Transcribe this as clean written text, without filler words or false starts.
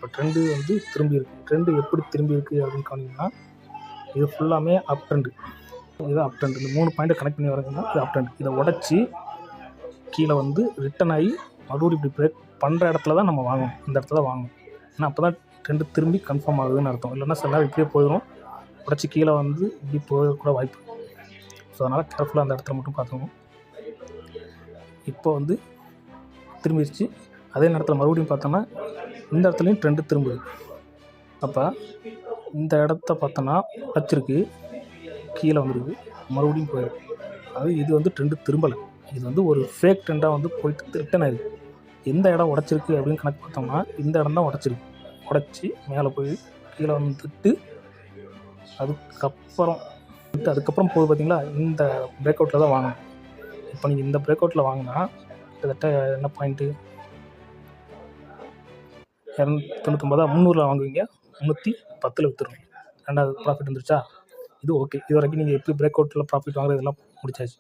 இப்போ ட்ரெண்டு வந்து திரும்பி இருக்குது. ட்ரெண்டு எப்படி திரும்பி இருக்குது அப்படின்னு காணிங்கன்னா, இது ஃபுல்லாமே அப் ட்ரெண்டு. இது அப் ட்ரெண்ட். இந்த 3 பாயிண்ட்டை கனெக்ட் பண்ணி வரதுன்னா இது அப் ட்ரெண்ட். இதை உடச்சி கீழே வந்து ரிட்டன் ஆகி மறுபடியும் இப்படி பிரேக் பண்ணுற இடத்துல தான் நம்ம வாங்கணும். இந்த இடத்துல தான் வாங்கணும். ஏன்னா அப்போ தான் ட்ரெண்டு திரும்பி கன்ஃபார்ம் ஆகுதுன்னு அர்த்தம். இல்லைன்னா சில நேரம் இப்படியே போயிடும். உடச்சி கீழே வந்து இப்படி போகக்கூட வாய்ப்பு. ஸோ அதனால் கேர்ஃபுல்லாக அந்த இடத்துல மட்டும் பார்த்துக்கணும். இப்போ வந்து திரும்பிடுச்சு. அதே நேரத்தில் மறுபடியும் பார்த்தோன்னா இந்த இடத்துலையும் ட்ரெண்டு திரும்புது. அப்போ இந்த இடத்த பார்த்தோன்னா உடச்சிருக்கு, கீழே வந்துருக்கு, மறுபடியும் போயிருக்கு. அது இது வந்து ட்ரெண்டு திரும்பலை. இது வந்து ஒரு ஃபேக் ட்ரெண்டாக வந்து போயிட்டு ரிட்டன் ஆயிருக்கு. எந்த இடம் உடச்சிருக்கு அப்படின்னு கணக்கு பார்த்தோம்னா இந்த இடம் தான் உடச்சிருக்கு. உடச்சி மேலே போய் கீழே வந்துட்டு அதுக்கப்புறம் போகுது பார்த்தீங்களா, இந்த பிரேக் அவுட்டில் தான் வாங்கணும். இப்போ நீங்கள் இந்த பிரேக் அவுட்டில் வாங்கினா கிட்டத்தட்ட என்ன பாயிண்ட்டு 299 300 வாங்குவீங்க, 310 விற்றுருவீங்க. 2வது ப்ராஃபிட் வந்துருச்சா? இது ஓகே. இது வரைக்கும் நீங்கள் எப்படி பிரேக் அவுட்டில் ப்ராஃபிட் வாங்குறது இதெல்லாம் முடிச்சாச்சு.